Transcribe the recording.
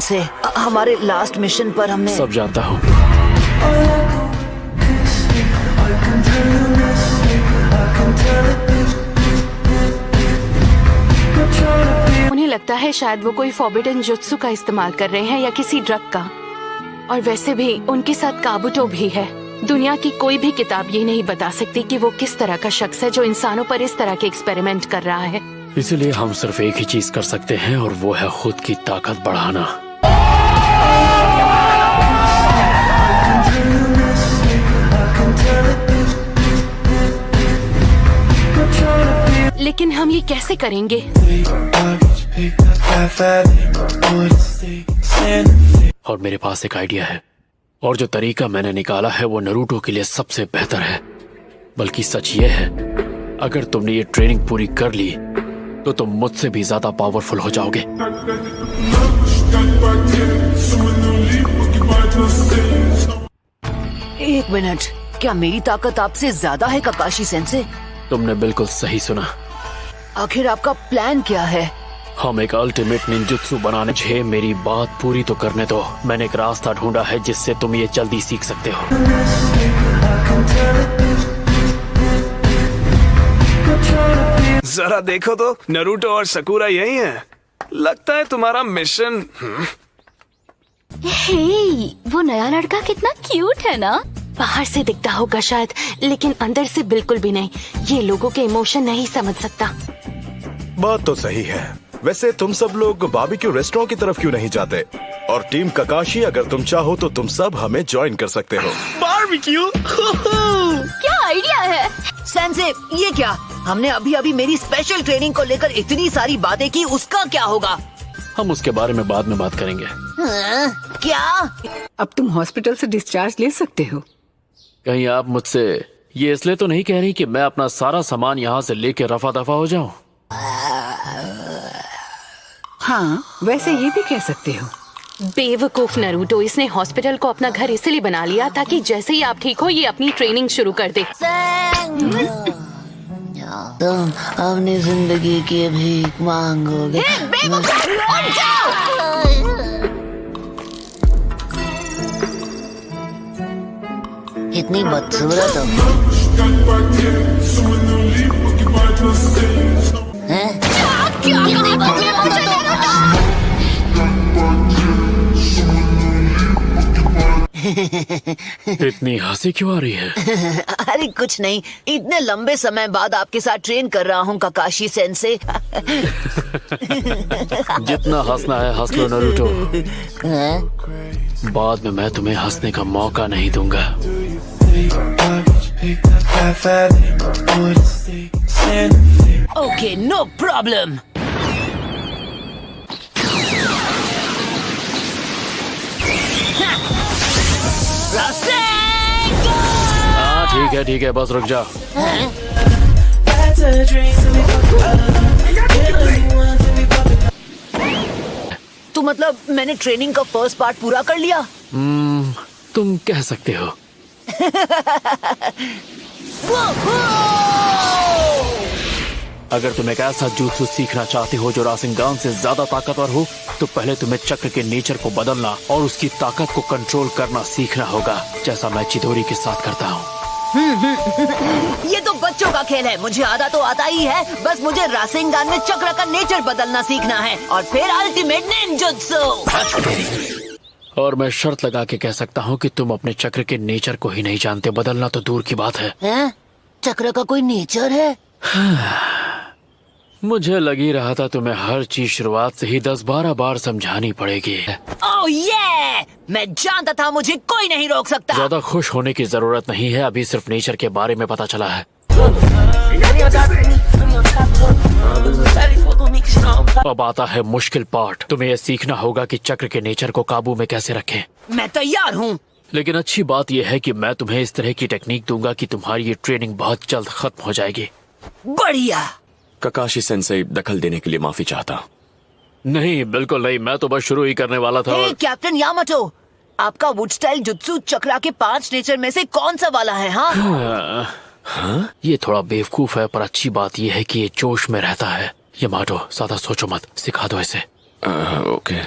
से हमारे last mission पर हमने सब जानता हूँ। उन्हें लगता है शायद वो कोई फॉरबिडन जुत्सु का इस्तेमाल कर रहे हैं या किसी ड्रग का। और वैसे भी उनके साथ काबुटो भी है। दुनिया की कोई भी किताब ये नहीं बता सकती कि वो किस तरह का शख्स है जो इंसानों पर इस तरह के एक्सपेरिमेंट कर रहा है। इसलिए हम सिर्फ एक ही चीज कर सकते हैं और वो है खुद की ताकत बढ़ाना। लेकिन हम ये कैसे करेंगे? और मेरे पास एक आइडिया है, और जो तरीका मैंने निकाला है वो नारुतो के लिए सबसे बेहतर है। बल्कि सच ये है, अगर तुमने ये ट्रेनिंग पूरी कर ली तो तुम मुझसे भी ज्यादा पावरफुल हो जाओगे। एक मिनट, क्या मेरी ताकत आपसे ज्यादा है काकाशी सेंसे? तुमने बिल्कुल सही सुना। आखिर आपका प्लान क्या है? हम एक अल्टीमेट निंजुत्सु बनाने। मुझे मेरी बात पूरी तो करने दो। मैंने एक रास्ता ढूंढा है जिससे तुम ये जल्दी सीख सकते हो। जरा देखो तो, नारुतो और सकुरा यही हैं। लगता है तुम्हारा मिशन। हे, वो नया लड़का कितना क्यूट है ना। बाहर से दिखता होगा शायद, लेकिन अंदर से बिल्कुल भी नहीं। ये लोगों के इमोशन नहीं समझ सकता। बात तो सही है। वैसे तुम सब लोग बारबेक्यू रेस्टोरेंट की तरफ क्यों नहीं जाते? और टीम काकाशी, अगर तुम चाहो तो तुम सब हमें ज्वाइन कर सकते हो। बारबेक्यू? क्या आइडिया है? सेंसे, ये क्या? हमने अभी अभी मेरी स्पेशल ट्रेनिंग को लेकर इतनी सारी बातें की, उसका क्या होगा? हम उसके बारे में बाद में बात करेंगे। क्या? अब तुम हॉस्पिटल से डिस्चार्ज ले सकते हो। कहीं आप मुझसे ये इसलिए तो नहीं कह रही कि मैं अपना सारा सामान यहाँ से लेके रफा दफा हो जाऊँ? हाँ, वैसे ये भी कह सकते हो। बेवकूफ नारुतो, इसने हॉस्पिटल को अपना घर इसलिए बना लिया ताकि जैसे ही आप ठीक हो ये अपनी ट्रेनिंग शुरू कर दे। तुम अपनी जिंदगी की भीख मांगोगे। इतनी बदसूरत हो। इतनी हंसी क्यों आ रही है? अरे कुछ नहीं, इतने लंबे समय बाद आपके साथ ट्रेन कर रहा हूँ काकाशी सेंसे। जितना हंसना है हंस लो नारुतो। बाद में मैं तुम्हें हंसने का मौका नहीं दूंगा। Okay, no problem. हाँ ठीक है, बस रुक जा। तो मतलब मैंने ट्रेनिंग का फर्स्ट पार्ट पूरा कर लिया? तुम कह सकते हो। अगर तुम एक ऐसा jutsu सीखना चाहते हो जो रासेंगान से ज्यादा ताकतवर हो, तो पहले तुम्हें चक्र के नेचर को बदलना और उसकी ताकत को कंट्रोल करना सीखना होगा, जैसा मैं चिदोरी के साथ करता हूँ। ये तो बच्चों का खेल है। मुझे आधा तो आता ही है। बस मुझे रासेंगान में चक्र का नेचर बदलना सीखना है और फिर अल्टीमेट निंजुत्सु। और मैं शर्त लगा के कह सकता हूँ कि तुम अपने चक्र के नेचर को ही नहीं जानते। बदलना तो दूर की बात है। चक्र का कोई नेचर है? मुझे लगी रहा था तुम्हें हर चीज शुरुआत से ही 10-12 बार समझानी पड़ेगी। ओह ये! मैं जानता था मुझे कोई नहीं रोक सकता। ज्यादा खुश होने की जरूरत नहीं है, अभी सिर्फ नेचर के बारे में पता चला है। अब आता है मुश्किल पार्ट। तुम्हें यह सीखना होगा कि चक्र के नेचर को काबू में कैसे रखें। मैं तैयार हूँ। लेकिन अच्छी बात यह है कि मैं तुम्हें इस तरह की टेक्निक दूंगा कि तुम्हारी ये ट्रेनिंग बहुत जल्द खत्म हो जाएगी। बढ़िया। काकाशी सेंसे, दखल देने के लिए माफी चाहता। नहीं, बिल्कुल नहीं, मैं तो बस शुरू ही करने वाला था। हे कैप्टन यामाटो, आपका वुड स्टाइल जुत्सु चक्रा के 5 नेचर में से कौन सा वाला है? हाँ? ये थोड़ा बेवकूफ है, पर अच्छी बात यह है कि ये जोश में रहता है। यामाटो, ज्यादा सोचो मत, सिखा दो इसे। ओके।